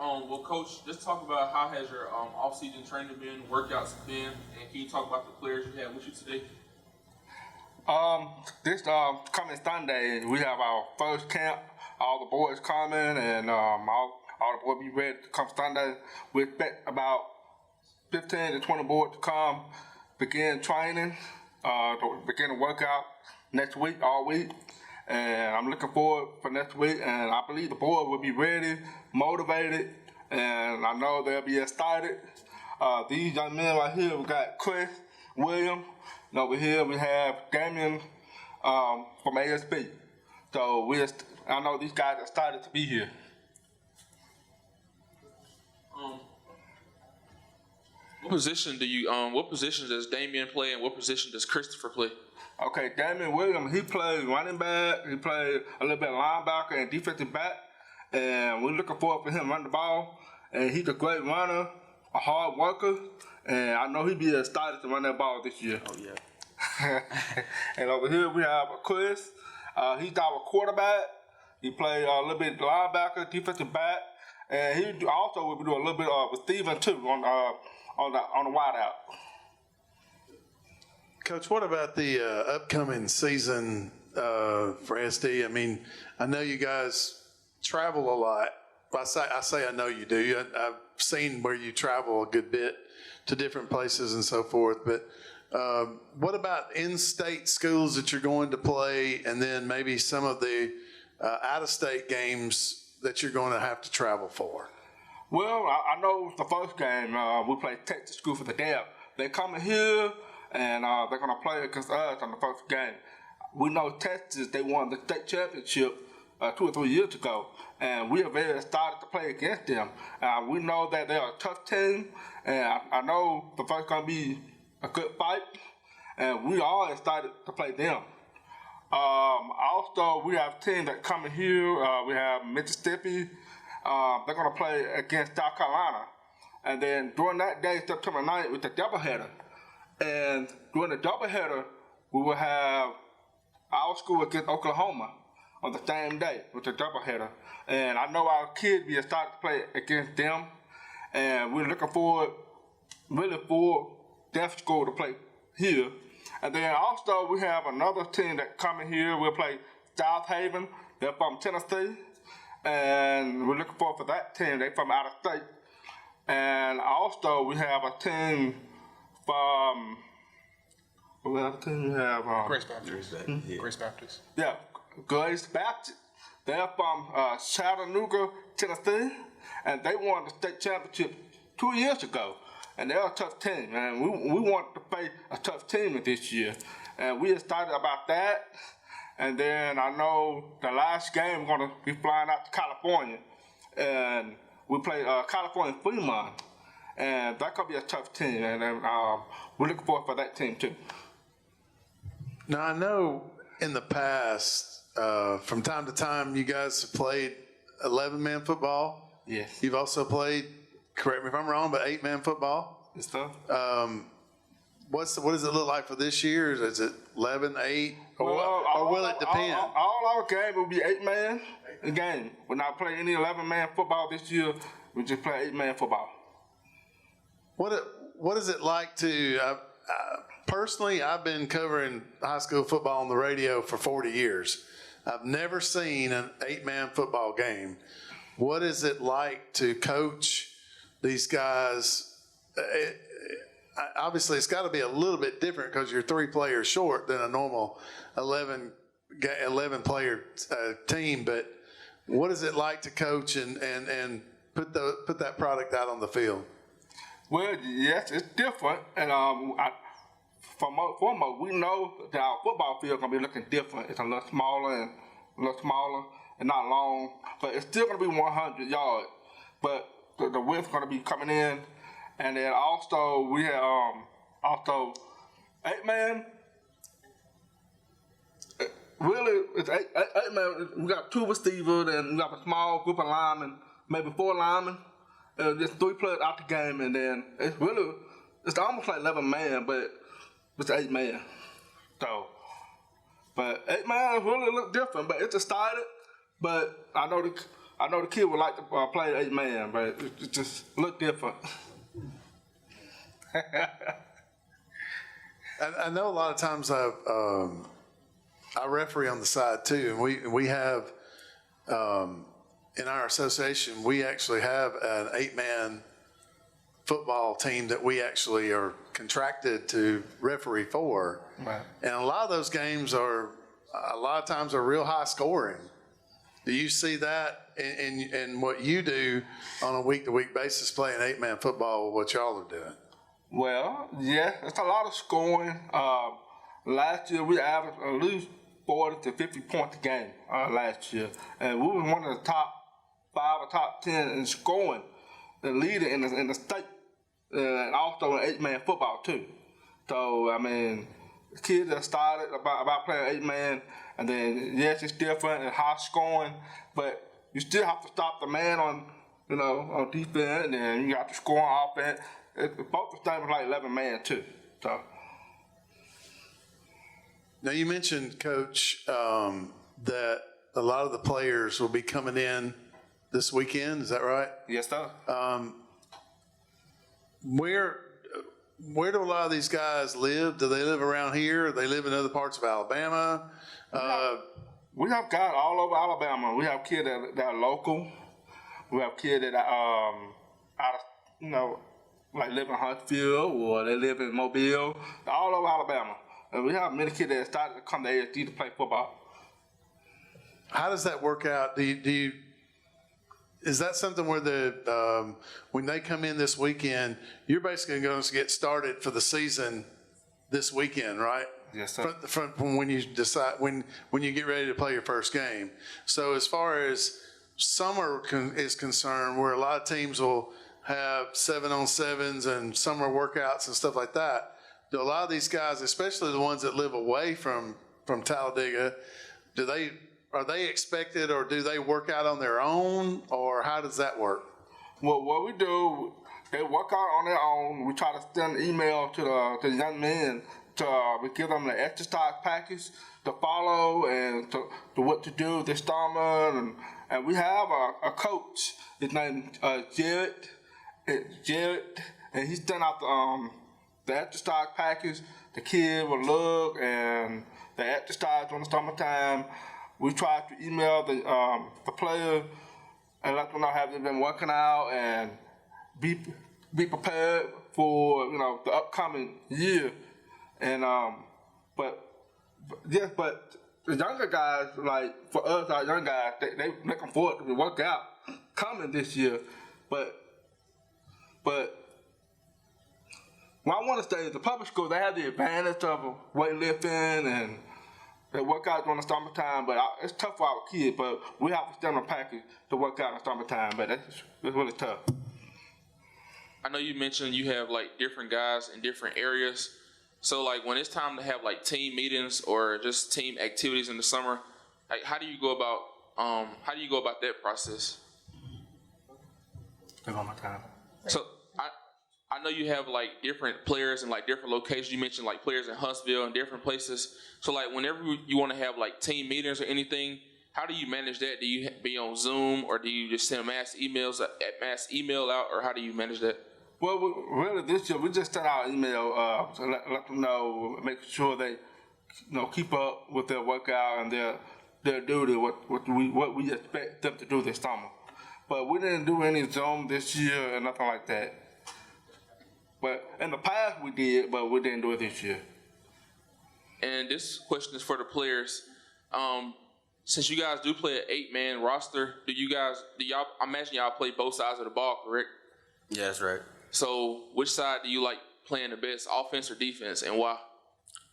Well, Coach, just talk about how has your off-season training been, workouts been, and can you talk about the players you had with you today? This coming Sunday, we have our first camp. All the boys coming, and all the boys be ready to come Sunday. We expect about 15 to 20 boys to come, begin training, to begin the workout next week, all week. And I'm looking forward for next week, and I believe the boys will be ready, motivated, and I know they'll be excited. These young men right here, we got Chris, William, and over here we have Damien from ASD. So I know these guys are excited to be here. What position does Damien play, and what position does Christopher play? Okay, Damien Williams, he plays running back, he plays a little bit of linebacker and defensive back, and we're looking forward for him running the ball. And he's a great runner, a hard worker, and I know he'll be excited to run that ball this year. Oh yeah. And over here we have Chris. He's our quarterback. He plays a little bit linebacker, defensive back, and he also will do a little bit of receiving too on the wide out. Coach, what about the upcoming season for SD? I mean, I know you guys travel a lot. I say I know you do. I've seen where you travel a good bit to different places and so forth. But what about in-state schools that you're going to play, and then maybe some of the out-of-state games that you're going to have to travel for? Well, I know the first game we played Texas School for the Deaf. They're coming here, and they're going to play against us on the first game. We know Texas, they won the state championship 2 or 3 years ago, and we are very excited to play against them. We know that they're a tough team, and I know the first going to be a good fight, and we are excited to play them. Also, we have teams that coming here. We have Mississippi. They're going to play against South Carolina. And then during that day, September 9th, with the doubleheader. And during the doubleheader, we will have our school against Oklahoma on the same day with the doubleheader. And I know our kids be excited to play against them. And we're looking forward, really for their school to play here. And then also we have another team that coming here. We'll play South Haven. They're from Tennessee. And we're looking forward for that team. They're from out of state. And also we have a team from Grace Baptist. Grace Baptist. Yeah, Grace Baptist. They're from Chattanooga, Tennessee, and they won the state championship 2 years ago. And they're a tough team, and we want to play a tough team this year. And we're excited about that. And then I know the last game we're going to be flying out to California, and we play California Fremont, and that's going to be a tough team, and we're looking forward for that team too. Now, I know in the past, from time to time, you guys have played 11-man football. Yes. You've also played, correct me if I'm wrong, but 8-man football. Good stuff. What does it look like for this year? Is it 11, 8, or will it depend? All our games will be 8-man game. We're not playing any 11-man football this year. We just play 8-man football. What is it like to? Personally, I've been covering high school football on the radio for 40 years. I've never seen an 8-man football game. What is it like to coach these guys? Obviously, it's got to be a little bit different because you're 3 players short than a normal 11-player team. But what is it like to coach and put that product out on the field? Well, yes, it's different, and foremost, we know that our football field is going to be looking different. It's a little smaller and not long, but it's still going to be 100 yards. But the width is going to be coming in. And then also we have 8-man. Really, it's 8-man. We got 2 receivers, and we got a small group of linemen, maybe 4 linemen, and just 3 players out the game. And then it's almost like 11-man, but it's 8-man. So, but 8-man really look different, but it's excited. But I know I know the kid would like to play 8-man, but it just look different. I know a lot of times I referee on the side too, and we have in our association we actually have an 8-man football team that we actually are contracted to referee for, Right. and a lot of those games are real high scoring. Do you see that in what you do on a week-to-week basis playing 8-man football with what y'all are doing? Well, yeah, it's a lot of scoring. Last year we averaged at least 40 to 50 points a game last year, and we were one of the top 5 or top 10 in scoring, the leader in the state, and also in 8-man football too. So I mean, the kids that started about playing 8-man, and then yes, it's different and high scoring, but you still have to stop the man on defense, and then you have to score on offense. Both the things like 11-man too. So now you mentioned, Coach, that a lot of the players will be coming in this weekend. Is that right? yes, sir. Where do a lot of these guys live? Do they live around here? Do they live in other parts of Alabama? We have guys all over Alabama. We have kids that are local. We have kids that are like live in Huntsville or they live in Mobile, all over Alabama. And we have many kids that started to come to ASD to play football. How does that work out? Is that something where when they come in this weekend, you're basically going to get started for the season this weekend, right? Yes, sir. From when you decide when you get ready to play your first game. So as far as summer is concerned, where a lot of teams will have 7-on-7s and summer workouts and stuff like that, do a lot of these guys, especially the ones that live away from Talladega, are they expected, or do they work out on their own, or how does that work? Well, what we do, they work out on their own. We try to send an email to the young men we give them the exercise package to follow and to what to do this summer, and we have a coach. His name Jared, and he sent out the exercise package. The kid will look and the exercise during the summertime. We try to email the player and let them know how they've been working out and be prepared for the upcoming year. And but the younger guys, like for us, our young guys, they looking forward to the workout coming this year. But what I want to say is the public schools, they have the advantage of weightlifting and they work out during the summertime, but it's tough for our kids, but we have to send them a package to work out in the summertime, but it's really tough. I know you mentioned you have like different guys in different areas. So like when it's time to have like team meetings or just team activities in the summer, like how do you go about that process? One more time. So I know you have like different players in like different locations. You mentioned like players in Huntsville and different places. So like whenever you want to have like team meetings or anything, how do you manage that? Do you be on Zoom or do you just send mass email out, or how do you manage that? Well, really this year we just sent out an email to let them know, make sure they keep up with their workout and their duty, what we expect them to do this summer. But we didn't do any Zoom this year or nothing like that. But in the past we did, but we didn't do it this year. And this question is for the players. Since you guys do play an 8-man roster, do y'all? I imagine y'all play both sides of the ball, correct? Yeah, that's right. So, which side do you like playing the best, offense or defense, and why?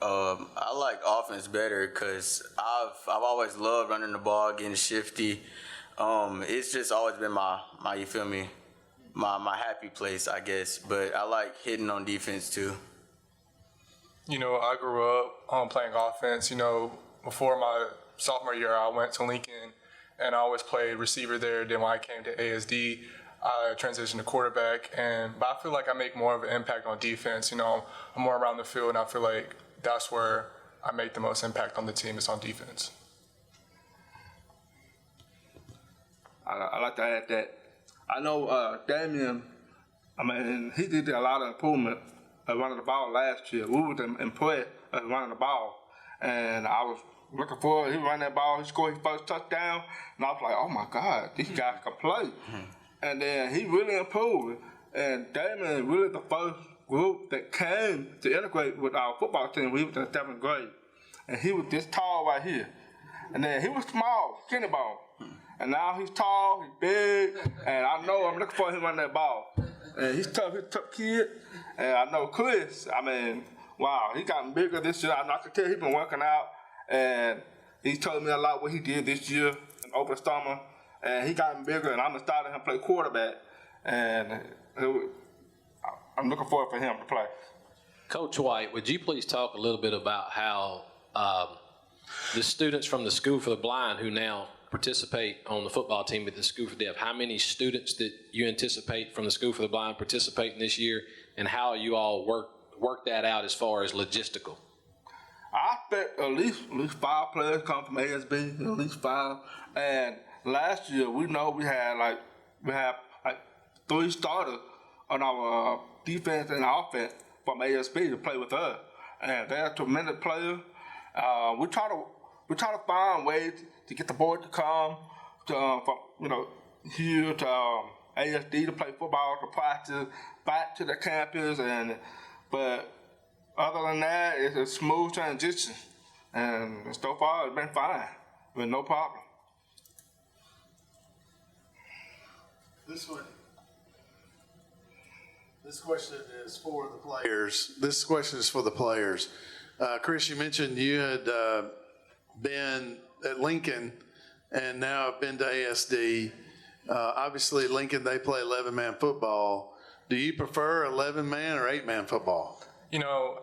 I like offense better because I've always loved running the ball, getting shifty. It's just always been my you feel me, my happy place, I guess. But I like hitting on defense too. I grew up playing offense. Before my sophomore year, I went to Lincoln, and I always played receiver there. Then when I came to ASD, I transitioned to quarterback, but I feel like I make more of an impact on defense. I'm more around the field, and I feel like that's where I make the most impact on the team is on defense. I like to add that. I know Damian, I mean, he did a lot of improvement at running the ball last year. We were impressed at running the ball. And I was looking forward, he ran that ball, he scored his first touchdown, and I was like, oh my God, these guys can play. And then he really improved. And Damian really the first group that came to integrate with our football team. We was in 7th grade. And he was this tall right here. And then he was small, skinny ball. And now he's tall, he's big, and I know I'm looking for him running that ball. And he's a tough kid. And I know Chris, I mean, wow, he gotten bigger this year. I can tell he's been working out. And he told me a lot what he did this year over the summer. And he gotten bigger, and I'm starting him to play quarterback. And I'm looking forward for him to play. Coach White, would you please talk a little bit about how the students from the School for the Blind who now participate on the football team at the School for Deaf, how many students that you anticipate from the School for the Blind participating this year, and how you all work that out as far as logistical? I expect at least 5 players come from ASB, at least 5. And last year, we know we have 3 starters on our defense and offense from ASB to play with us, and they're tremendous players. We try to find ways to get the boys to come from here to ASD to play football, to practice, back to the campus, but other than that, it's a smooth transition, and so far it's been fine, with no problem. This question is for the players. This question is for the players. Chris, you mentioned you had been at Lincoln and now have been to ASD. Obviously, Lincoln, they play 11-man football. Do you prefer 11-man or 8-man football?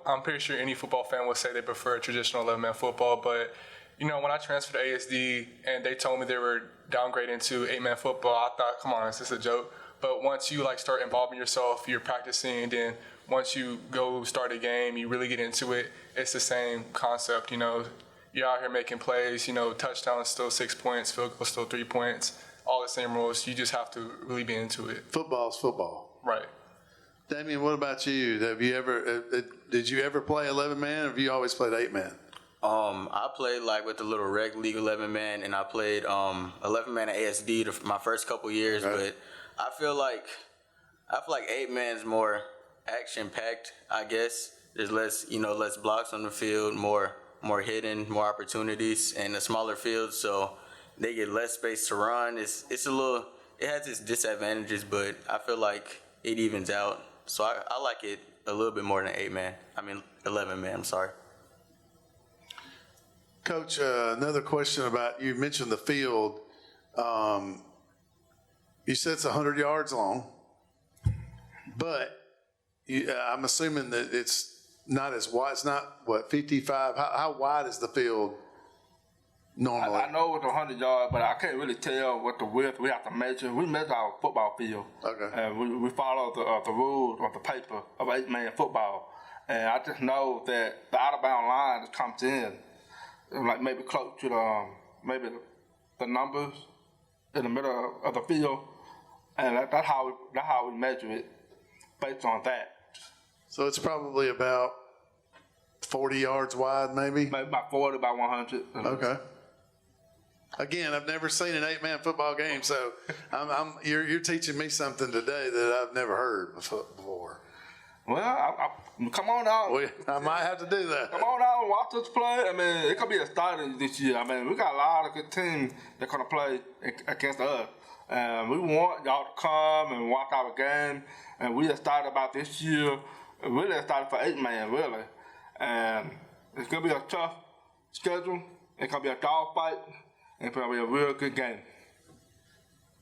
I'm pretty sure any football fan would say they prefer traditional 11-man football, but, when I transferred to ASD and they told me they were downgrading to 8-man football, I thought, come on, is this a joke? But once you start involving yourself, you're practicing, and then once you go start a game, you really get into it, it's the same concept, You're out here making plays, touchdown is still 6 points, field goal still 3 points, all the same rules. You just have to really be into it. Football's football. Right. Damien, what about you? Did you ever play 11-man, or have you always played 8-man? I played with the little rec league 11-man, and I played 11-man at ASD my first couple years, right. But I feel like 8-man's more action-packed, I guess. There's less blocks on the field, more hidden, more opportunities, and a smaller field, so they get less space to run. It has its disadvantages, but I feel like it evens out. So I like it a little bit more than 11-man, I'm sorry. Coach, another question about, you mentioned the field. You said it's 100 yards long, but I'm assuming that it's not as wide. It's not, 55? How wide is the field normally? I know it's 100 yards, but I can't really tell what the width. We have to measure. We measure our football field. Okay. And we follow the rules on the paper of 8-man football. And I just know that the out-of-bound line that comes in, maybe close to the numbers in the middle of the field, and that's how we measure it based on that. So it's probably about 40 yards wide, maybe? Maybe about 40 by 100. Okay. Again, I've never seen an 8-man football game, so you're teaching me something today that I've never heard before. Well, come on out. Well, I might have to do that. Come on out and watch us play. I mean, it could be a starter this year. I mean, we got a lot of good teams that going to play against us. We want y'all to come and watch our game. And we excited about this year. Really excited for 8-man, really. And it's going to be a tough schedule. It's going to be a dog fight. And it's going to be a real good game.